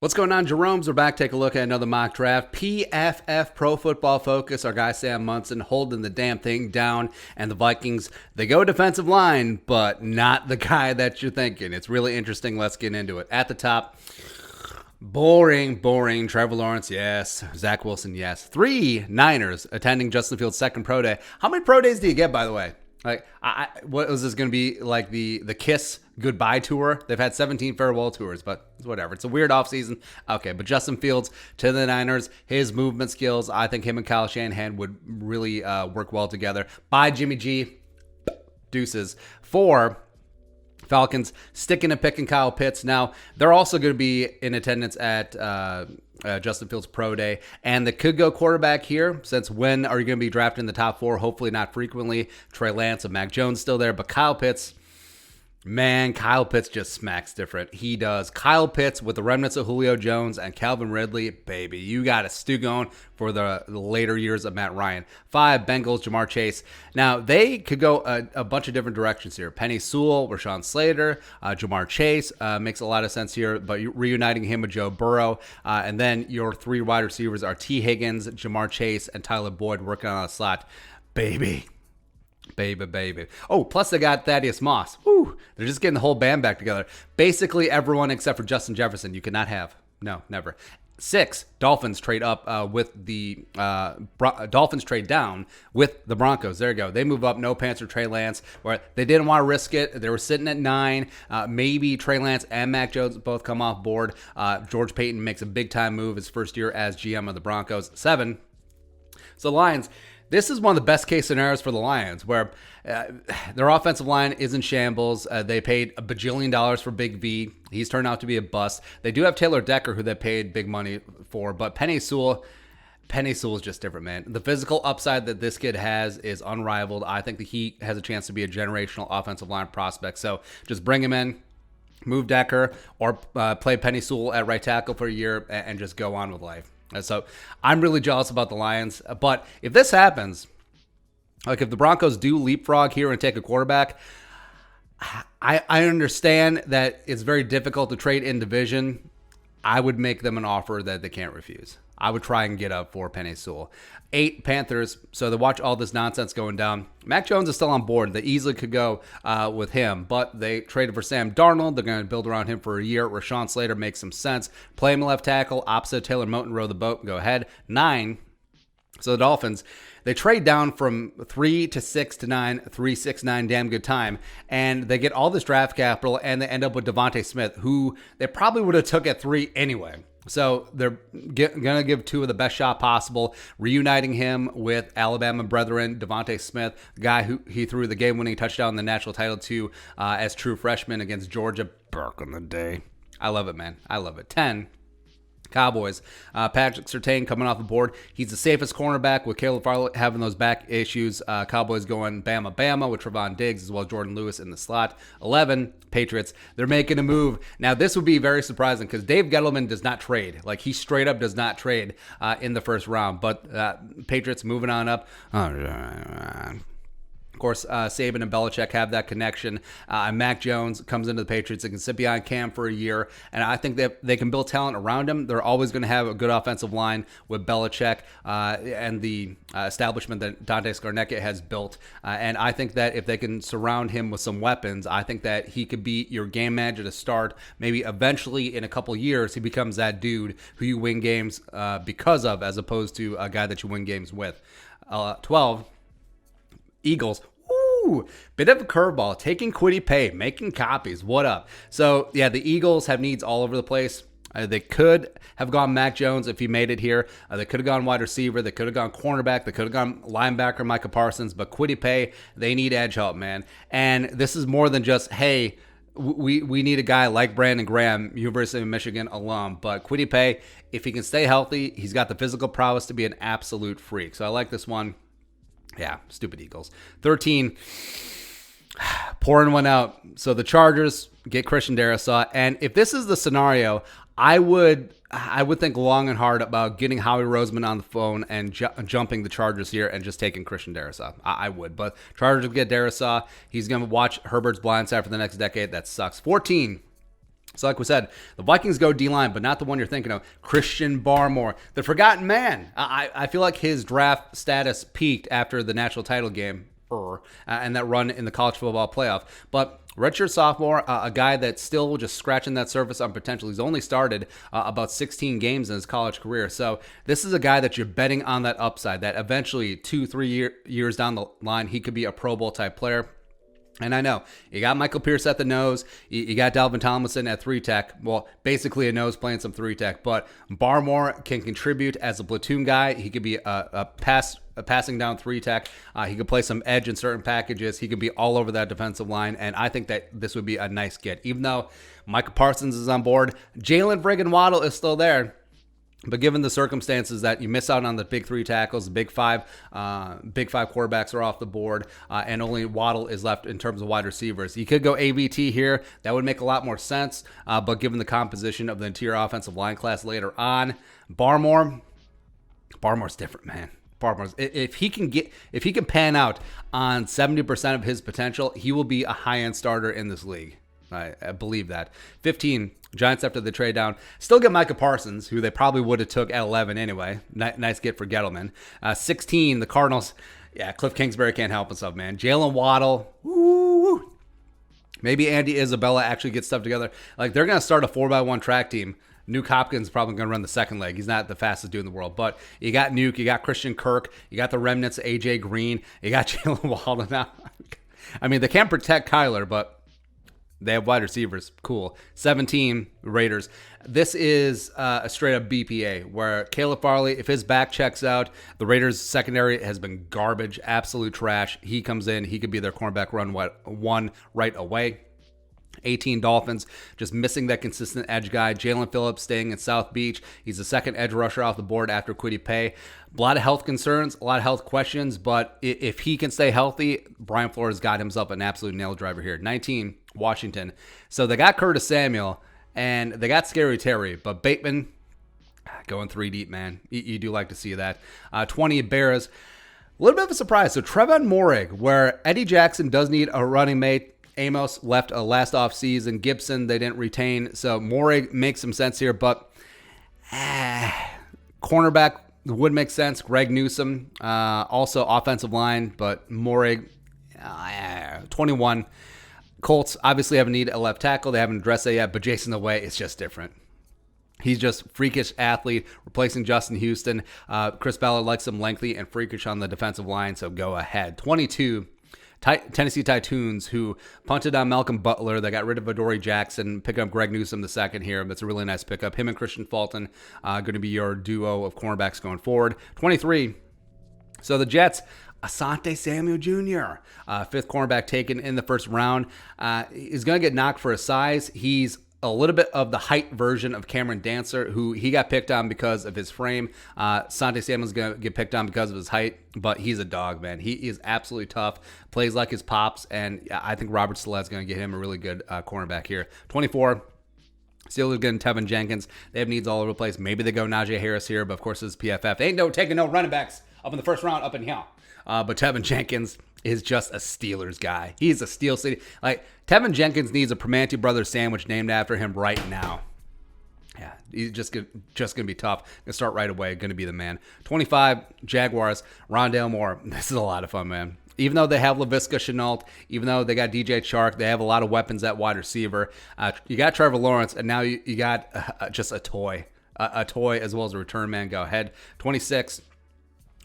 What's going on, Jerome's? We're back. Take a look at another mock draft. PFF Pro Football Focus. Our guy Sam Munson holding the damn thing down. And the Vikings, they go defensive line, but not the guy that you're thinking. It's really interesting. Let's get into it. At the top, boring. Trevor Lawrence, yes. Zach Wilson, yes. 3 Niners attending Justin Fields' second pro day. How many pro days do you get, by the way? Like, what was this going to be, like the Kiss goodbye tour? They've had 17 farewell tours, but whatever. It's a weird offseason. Okay, but Justin Fields to the Niners, his movement skills, I think him and Kyle Shanahan would really work well together. Bye, Jimmy G. Deuces. 4 Falcons sticking and picking Kyle Pitts. Now, they're also going to be in attendance at Justin Fields' pro day, and they could go quarterback here, since when are you going to be drafted in the top 4? Hopefully not frequently. Trey Lance and Mac Jones still there, but Kyle Pitts, man, Kyle Pitts just smacks different. He does. Kyle Pitts with the remnants of Julio Jones and Calvin Ridley, baby. You got a stew going for the later years of Matt Ryan. 5, Bengals, Jamar Chase. Now, they could go a bunch of different directions here. Penny Sewell, Rashawn Slater, Jamar Chase makes a lot of sense here, but reuniting him with Joe Burrow. And then your 3 wide receivers are T. Higgins, Jamar Chase, and Tyler Boyd working on a slot. Baby. Oh, plus they got Thaddeus Moss. Woo, they're just getting the whole band back together. Basically everyone except for Justin Jefferson you cannot have. No, never. 6, Dolphins trade up with the Dolphins trade down with the Broncos. There you go. They move up. No Pants or Trey Lance. Where they didn't want to risk it. They were sitting at 9. Maybe Trey Lance and Mac Jones both come off board. George Payton makes a big time move his first year as GM of the Broncos. 7. So Lions. This is one of the best case scenarios for the Lions, where their offensive line is in shambles. They paid $1 bajillion for Big V. He's turned out to be a bust. They do have Taylor Decker, who they paid big money for, but Penny Sewell is just different, man. The physical upside that this kid has is unrivaled. I think that he has a chance to be a generational offensive line prospect. So just bring him in, move Decker, or play Penny Sewell at right tackle for a year and just go on with life. And so I'm really jealous about the Lions. But if this happens, like if the Broncos do leapfrog here and take a quarterback, I understand that it's very difficult to trade in division. I would make them an offer that they can't refuse. I would try and get up for Penny Sewell. 8, Panthers. So they watch all this nonsense going down. Mac Jones is still on board. They easily could go with him, but they traded for Sam Darnold. They're going to build around him for a year. Rashawn Slater makes some sense. Play him left tackle. Opposite Taylor Moton, row the boat. Go ahead. 9. So the Dolphins, they trade down from 3 to 6 to 9, 3, 6, 9, damn good time. And they get all this draft capital, and they end up with Devontae Smith, who they probably would have took at 3 anyway. So they're going to give 2 of the best shot possible, reuniting him with Alabama brethren, Devontae Smith, the guy who he threw the game-winning touchdown in the national title to as true freshman against Georgia back in the day. I love it, man. I love it. 10. Cowboys. Patrick Surtain coming off the board. He's the safest cornerback with Caleb Farley having those back issues. Cowboys going Bama with Trevon Diggs as well as Jordan Lewis in the slot. 11, Patriots. They're making a move. Now, this would be very surprising because Dave Gettleman does not trade. Like, he straight up does not trade in the first round. But Patriots moving on up. Of course, Saban and Belichick have that connection. Mac Jones comes into the Patriots and can sit behind Cam for a year. And I think that they can build talent around him. They're always going to have a good offensive line with Belichick and the establishment that Dante Scarnecchia has built. And I think that if they can surround him with some weapons, I think that he could be your game manager to start. Maybe eventually in a couple years, he becomes that dude who you win games because of, as opposed to a guy that you win games with. 12, Eagles. Ooh, bit of a curveball. Taking Kwity Paye, making copies. What up? So, yeah, the Eagles have needs all over the place. They could have gone Mac Jones if he made it here. They could have gone wide receiver. They could have gone cornerback. They could have gone linebacker Micah Parsons. But Kwity Paye, they need edge help, man. And this is more than just, hey, we need a guy like Brandon Graham, University of Michigan alum. But Kwity Paye, if he can stay healthy, he's got the physical prowess to be an absolute freak. So I like this one. Yeah, stupid Eagles. 13, pouring one out. So the Chargers get Christian Darrisaw. And if this is the scenario, I would think long and hard about getting Howie Roseman on the phone and jumping the Chargers here and just taking Christian Darrisaw. I would. But Chargers get Darrisaw. He's going to watch Herbert's blind side for the next decade. That sucks. 14. So like we said, the Vikings go D-line, but not the one you're thinking of. Christian Barmore, the forgotten man. I feel like his draft status peaked after the national title game and that run in the college football playoff. But redshirt sophomore, a guy that's still just scratching that surface on potential. He's only started about 16 games in his college career. So this is a guy that you're betting on that upside, that eventually 2-3 years down the line, he could be a Pro Bowl type player. And I know, you got Michael Pierce at the nose, you got Dalvin Tomlinson at 3-tech, well, basically a nose playing some 3-tech, but Barmore can contribute as a platoon guy. He could be a passing down 3-tech. He could play some edge in certain packages. He could be all over that defensive line, and I think that this would be a nice get. Even though Micah Parsons is on board, Jalen friggin' Waddle is still there. But given the circumstances that you miss out on the big 3 tackles, the big five quarterbacks are off the board, and only Waddle is left in terms of wide receivers. You could go AVT here. That would make a lot more sense. But given the composition of the interior offensive line class later on, Barmore's different, man. If he can pan out on 70% of his potential, he will be a high-end starter in this league. I believe that. 15, Giants after the trade down. Still get Micah Parsons, who they probably would have took at 11 anyway. Nice get for Gettleman. 16, the Cardinals. Yeah, Cliff Kingsbury can't help himself, man. Jalen Waddle. Woo. Maybe Andy Isabella actually gets stuff together. Like, they're going to start a 4x1 track team. Nuke Hopkins is probably going to run the second leg. He's not the fastest dude in the world. But you got Nuke, you got Christian Kirk, you got the remnants of A.J. Green, you got Jalen Waddle now. I mean, they can't protect Kyler, but they have wide receivers. Cool. 17, Raiders. This is a straight-up BPA where Caleb Farley, if his back checks out, the Raiders' secondary has been garbage, absolute trash. He comes in. He could be their cornerback run one right away. 18, Dolphins, just missing that consistent edge guy. Jalen Phillips staying in South Beach. He's the second edge rusher off the board after Kwity Paye. A lot of health concerns, a lot of health questions, but if he can stay healthy, Brian Flores got himself an absolute nail driver here. 19, Washington. So they got Curtis Samuel, and they got Scary Terry, but Bateman going 3 deep, man. You do like to see that. 20, Bears. A little bit of a surprise. So Trevon Moehrig, where Eddie Jackson does need a running mate. Amos left last offseason. Gibson, they didn't retain. So Moehrig makes some sense here, but cornerback would make sense. Greg Newsome, also offensive line, but Moehrig, 21. Colts obviously have a need at left tackle. They haven't addressed that yet, but Jason Away is just different. He's just freakish athlete, replacing Justin Houston. Chris Ballard likes him lengthy and freakish on the defensive line, so go ahead. 22, Tennessee Titans, who punted on Malcolm Butler. They got rid of Adoree Jackson, pick up Greg Newsome the second here. That's a really nice pickup. Him and Christian Fulton going to be your duo of cornerbacks going forward. 23, so the Jets, Asante Samuel Jr., fifth cornerback taken in the first round, is going to get knocked for his size. He's a little bit of the height version of Cameron Dancer, who he got picked on because of his frame. Asante Samuel's going to get picked on because of his height, but he's a dog, man. He is absolutely tough, plays like his pops, and I think Robert Salet's going to get him a really good cornerback here. 24, Steelers getting Tevin Jenkins. They have needs all over the place. Maybe they go Najee Harris here, but of course this is PFF. They ain't taking no running backs up in the first round up in here. But Tevin Jenkins is just a Steelers guy. He's a Steel City. Like, Tevin Jenkins needs a Primanti Brothers sandwich named after him right now. Yeah, he's just gonna be tough. Gonna start right away. Gonna be the man. 25, Jaguars, Rondale Moore. This is a lot of fun, man. Even though they have Laviska Shenault, even though they got DJ Chark, they have a lot of weapons at wide receiver. You got Trevor Lawrence, and now you got just a toy as well as a return man. Go ahead. 26,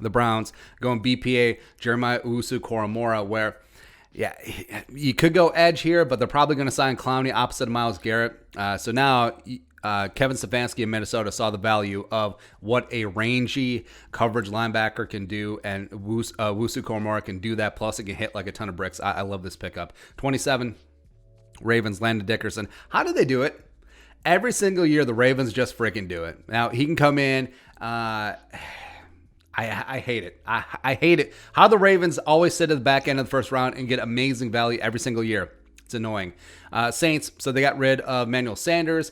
the Browns going BPA, Jeremiah Owusu-Koramoah, where, yeah, you could go edge here, but they're probably going to sign Clowney opposite of Myles Garrett. So now Kevin Stefanski in Minnesota saw the value of what a rangy coverage linebacker can do, and Owusu-Koramoah can do that, plus it can hit like a ton of bricks. I love this pickup. 27, Ravens, Landon Dickerson. How do they do it? Every single year, the Ravens just freaking do it. Now, he can come in. I hate it. I hate it. How the Ravens always sit at the back end of the first round and get amazing value every single year. It's annoying. Saints, so they got rid of Emmanuel Sanders.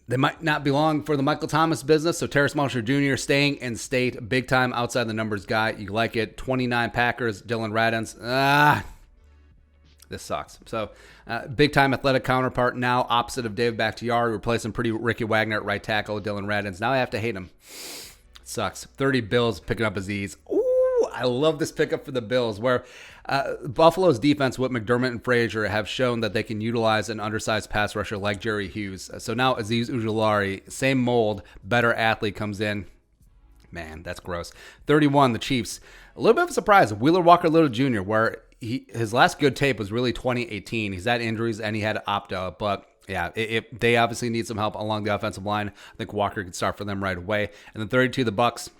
They might not belong for the Michael Thomas business, so Terrace Marshall Jr. staying in state, big time outside the numbers guy. You like it. 29, Packers, Dylan Radins. This sucks. So, big-time athletic counterpart now, opposite of Dave Bakhtiari, replacing pretty Ricky Wagner at right tackle, Dylan Radins. Now I have to hate him. It sucks. 30 Bills picking up Aziz. Ooh, I love this pickup for the Bills, where Buffalo's defense with McDermott and Frazier have shown that they can utilize an undersized pass rusher like Jerry Hughes. So now Aziz Ujulari, same mold, better athlete, comes in. Man, that's gross. 31, the Chiefs. A little bit of a surprise. Wheeler Walker Little Jr., where his last good tape was really 2018. He's had injuries and he had to opt out. But yeah, they obviously need some help along the offensive line. I think Walker could start for them right away. And then 32, the Bucks.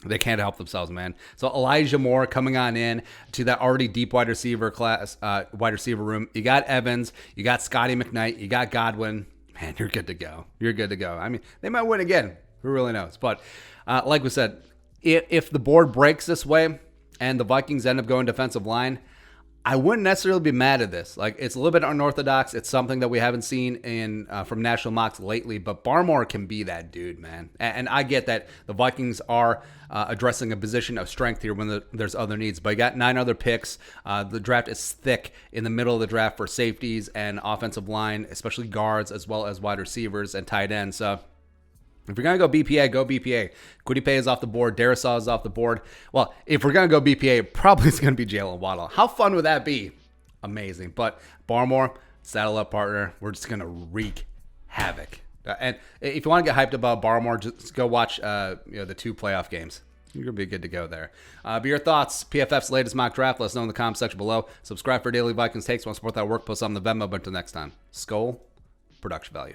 They can't help themselves, man. So Elijah Moore coming on in to that already deep wide receiver class, wide receiver room. You got Evans, you got Scotty McKnight, you got Godwin. Man, you're good to go. You're good to go. I mean, they might win again. Who really knows? But like we said, if the board breaks this way and the Vikings end up going defensive line, I wouldn't necessarily be mad at this. Like, it's a little bit unorthodox. It's something that we haven't seen in from national mocks lately, but Barmore can be that dude, man. And I get that the Vikings are addressing a position of strength here when there's other needs, but you got 9 other picks. The draft is thick in the middle of the draft for safeties and offensive line, especially guards, as well as wide receivers and tight ends. So if you're going to go BPA, go BPA. Kwity Paye is off the board. Darisaw is off the board. Well, if we're going to go BPA, probably it's going to be Jalen Waddle. How fun would that be? Amazing. But Barmore, saddle up partner. We're just going to wreak havoc. And if you want to get hyped about Barmore, just go watch the 2 playoff games. You're going to be good to go there. But your thoughts, PFF's latest mock draft, let us know in the comments section below. Subscribe for daily Vikings takes. Want to support that work, post on the Venmo. But until next time, Skol, production value.